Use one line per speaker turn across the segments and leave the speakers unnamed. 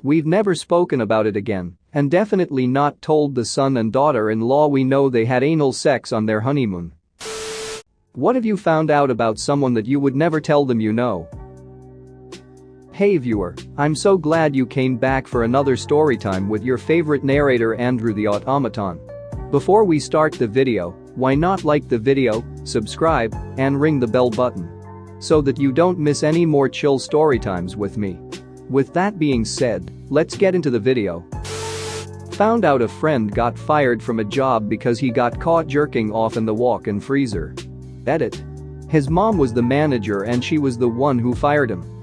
We've never spoken about it again, and definitely not told the son and daughter-in-law we know they had anal sex on their honeymoon. What have you found out about someone that you would never tell them you know? Hey viewer, I'm so glad you came back for another storytime with your favorite narrator Andrew the Automaton. Before we start the video, why not like the video, subscribe, and ring the bell button so that you don't miss any more chill storytimes with me. With that being said, let's get into the video. Found out a friend got fired from a job because he got caught jerking off in the walk-in freezer. Edit. His mom was the manager and she was the one who fired him.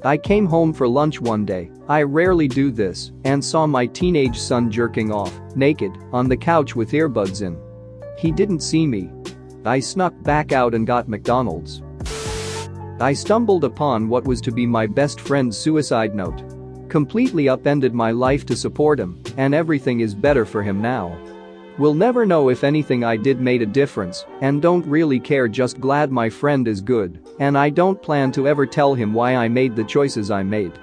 I came home for lunch one day, I rarely do this, and saw my teenage son jerking off, naked, on the couch with earbuds in. He didn't see me. I snuck back out and got McDonald's. I stumbled upon what was to be my best friend's suicide note. Completely upended my life to support him, and everything is better for him now. We'll never know if anything I did made a difference, and don't really care, just glad my friend is good, and I don't plan to ever tell him why I made the choices I made.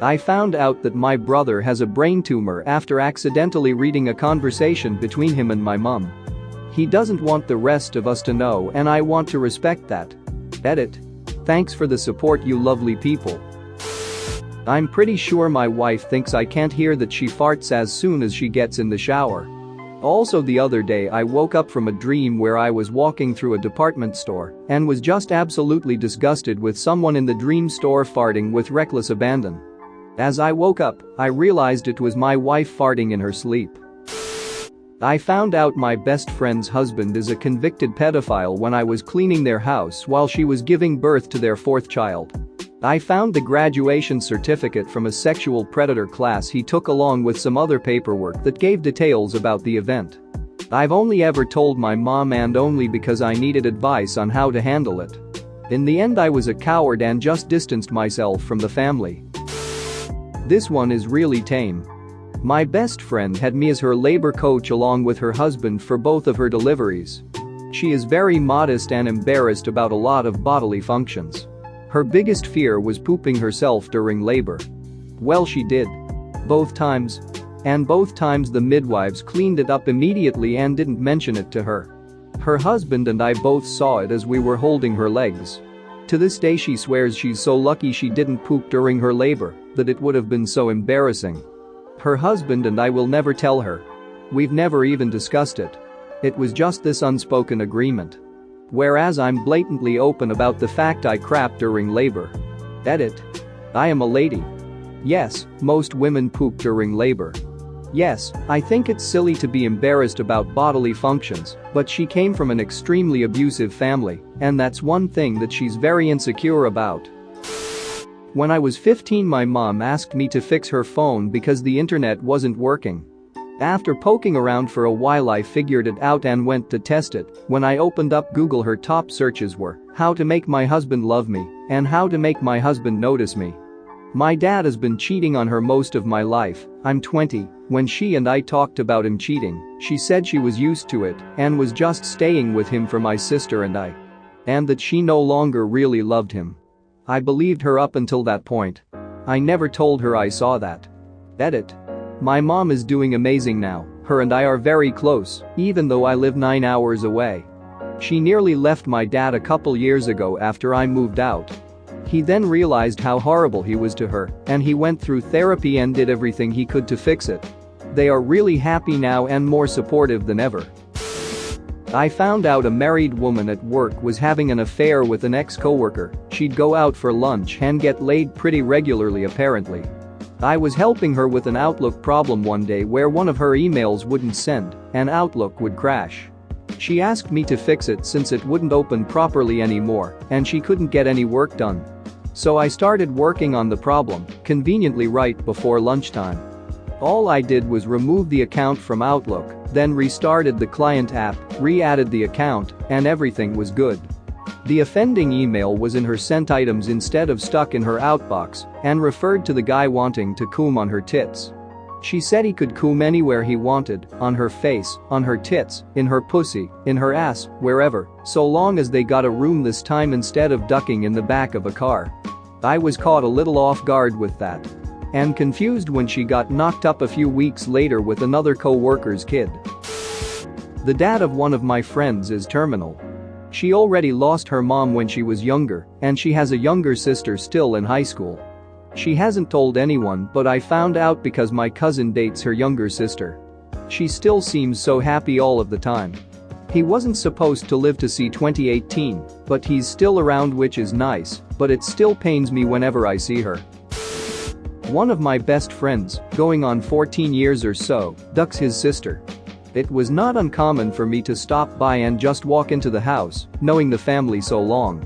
I found out that my brother has a brain tumor after accidentally reading a conversation between him and my mom. He doesn't want the rest of us to know and I want to respect that. Edit. Thanks for the support, you lovely people. I'm pretty sure my wife thinks I can't hear that she farts as soon as she gets in the shower. Also, the other day I woke up from a dream where I was walking through a department store and was just absolutely disgusted with someone in the dream store farting with reckless abandon. As I woke up, I realized it was my wife farting in her sleep. I found out my best friend's husband is a convicted pedophile when I was cleaning their house while she was giving birth to their fourth child. I found the graduation certificate from a sexual predator class he took along with some other paperwork that gave details about the event. I've only ever told my mom, and only because I needed advice on how to handle it. In the end, I was a coward and just distanced myself from the family. This one is really tame. My best friend had me as her labor coach along with her husband for both of her deliveries. She is very modest and embarrassed about a lot of bodily functions. Her biggest fear was pooping herself during labor. Well, she did. Both times. And both times the midwives cleaned it up immediately and didn't mention it to her. Her husband and I both saw it as we were holding her legs. To this day she swears she's so lucky she didn't poop during her labor, that it would have been so embarrassing. Her husband and I will never tell her. We've never even discussed it. It was just this unspoken agreement. Whereas I'm blatantly open about the fact I crap during labor. Edit. I am a lady. Yes, most women poop during labor. Yes, I think it's silly to be embarrassed about bodily functions, but she came from an extremely abusive family, and that's one thing that she's very insecure about. When I was 15, my mom asked me to fix her phone because the internet wasn't working. After poking around for a while, I figured it out and went to test it. When I opened up Google, her top searches were how to make my husband love me and how to make my husband notice me. My dad has been cheating on her most of my life. I'm 20. When she and I talked about him cheating, she said she was used to it and was just staying with him for my sister and I. And that she no longer really loved him. I believed her up until that point. I never told her I saw that. Edit. My mom is doing amazing now, her and I are very close, even though I live 9 hours away. She nearly left my dad a couple years ago after I moved out. He then realized how horrible he was to her, and he went through therapy and did everything he could to fix it. They are really happy now and more supportive than ever. I found out a married woman at work was having an affair with an ex-coworker. She'd go out for lunch and get laid pretty regularly apparently. I was helping her with an Outlook problem one day where one of her emails wouldn't send and Outlook would crash. She asked me to fix it since it wouldn't open properly anymore and she couldn't get any work done. So I started working on the problem, conveniently right before lunchtime. All I did was remove the account from Outlook, then restarted the client app, re-added the account, and everything was good. The offending email was in her sent items instead of stuck in her outbox and referred to the guy wanting to coom on her tits. She said he could coom anywhere he wanted, on her face, on her tits, in her pussy, in her ass, wherever, so long as they got a room this time instead of ducking in the back of a car. I was caught a little off guard with that. and confused when she got knocked up a few weeks later with another co-worker's kid. The dad of one of my friends is terminal. She already lost her mom when she was younger, and she has a younger sister still in high school. She hasn't told anyone, but I found out because my cousin dates her younger sister. She still seems so happy all of the time. He wasn't supposed to live to see 2018, but he's still around, which is nice, but it still pains me whenever I see her. One of my best friends, going on 14 years or so, ducks his sister. It was not uncommon for me to stop by and just walk into the house, knowing the family so long.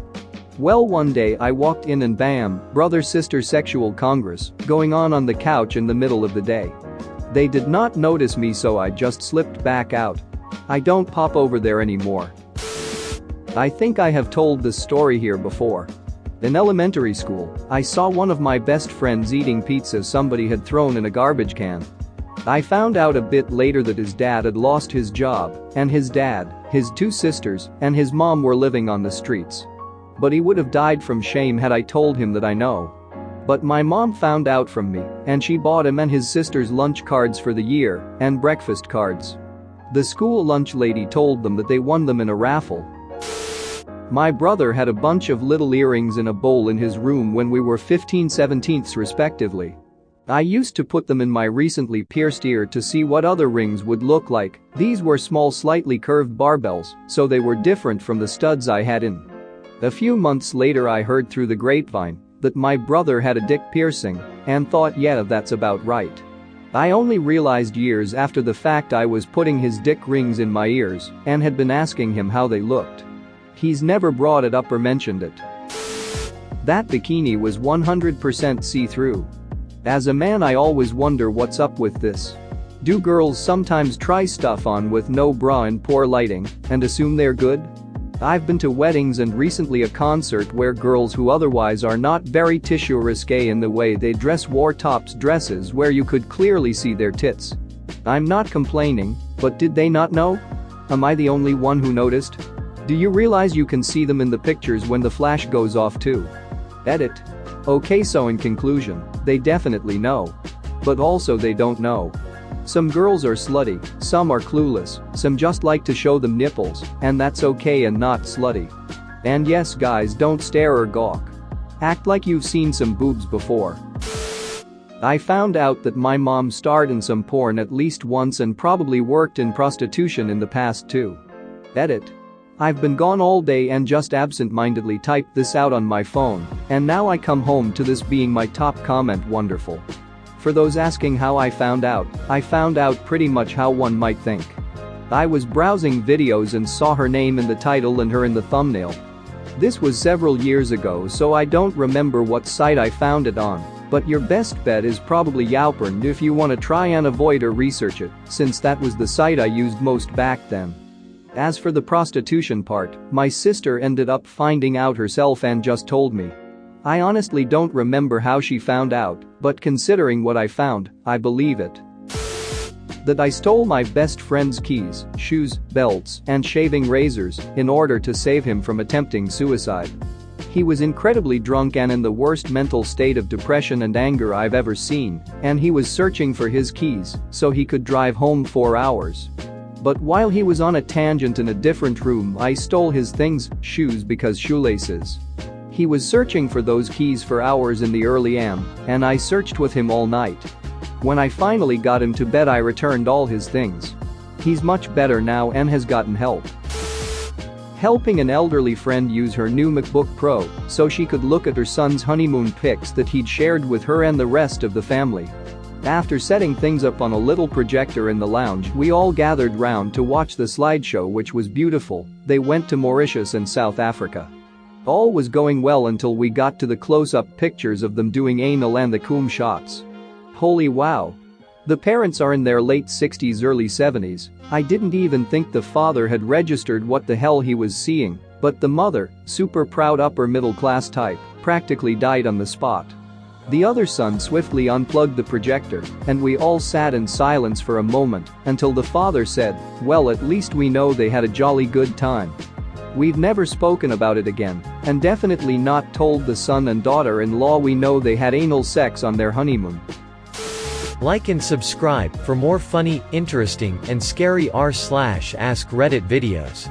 Well, one day I walked in and bam, brother-sister sexual congress going on the couch in the middle of the day. They did not notice me, so I just slipped back out. I don't pop over there anymore. I think I have told this story here before. In elementary school, I saw one of my best friends eating pizza somebody had thrown in a garbage can. I found out a bit later that his dad had lost his job, and his dad, his two sisters, and his mom were living on the streets. But he would have died from shame had I told him that I know. But my mom found out from me, and she bought him and his sisters lunch cards for the year and breakfast cards. The school lunch lady told them that they won them in a raffle. My brother had a bunch of little earrings in a bowl in his room when we were 15/17 respectively. I used to put them in my recently pierced ear to see what other rings would look like. These were small, slightly curved barbells, so they were different from the studs I had in. A few months later I heard through the grapevine that my brother had a dick piercing and thought, yeah, that's about right. I only realized years after the fact I was putting his dick rings in my ears and had been asking him how they looked. He's never brought it up or mentioned it. That bikini was 100% see-through. As a man, I always wonder what's up with this. Do girls sometimes try stuff on with no bra in poor lighting and assume they're good? I've been to weddings and recently a concert where girls who otherwise are not very tissue risque in the way they dress wore tops dresses where you could clearly see their tits. I'm not complaining, but did they not know? Am I the only one who noticed? Do you realize you can see them in the pictures when the flash goes off too? Edit. Okay, so in conclusion, they definitely know. But also they don't know. Some girls are slutty, some are clueless, some just like to show them nipples, and that's okay and not slutty. And yes, guys, don't stare or gawk. Act like you've seen some boobs before. I found out that my mom starred in some porn at least once and probably worked in prostitution in the past too. Edit. I've been gone all day and just absent-mindedly typed this out on my phone, and now I come home to this being my top comment. Wonderful. For those asking how I found out pretty much how one might think. I was browsing videos and saw her name in the title and her in the thumbnail. This was several years ago, so I don't remember what site I found it on, but your best bet is probably Yowporn if you want to try and avoid or research it, since that was the site I used most back then. As for the prostitution part, my sister ended up finding out herself and just told me. I honestly don't remember how she found out, but considering what I found, I believe it. That I stole my best friend's keys, shoes, belts, and shaving razors in order to save him from attempting suicide. He was incredibly drunk and in the worst mental state of depression and anger I've ever seen, and he was searching for his keys so he could drive home 4 hours. But while he was on a tangent in a different room, I stole his things, shoes because shoelaces. He was searching for those keys for hours in the early AM, and I searched with him all night. When I finally got him to bed, I returned all his things. He's much better now and has gotten help. Helping an elderly friend use her new MacBook Pro so she could look at her son's honeymoon pics that he'd shared with her and the rest of the family. After setting things up on a little projector in the lounge, we all gathered round to watch the slideshow, which was beautiful. They went to Mauritius and South Africa. All was going well until we got to the close-up pictures of them doing anal and the coom shots. Holy wow. The parents are in their late 60s, early 70s. I didn't even think the father had registered what the hell he was seeing, but the mother, super proud upper middle class type, practically died on the spot. The other son swiftly unplugged the projector, and we all sat in silence for a moment until the father said, "Well, at least we know they had a jolly good time." We've never spoken about it again, and definitely not told the son and daughter-in-law we know they had anal sex on their honeymoon.
Like and subscribe for more funny, interesting, and scary r/ask Reddit videos.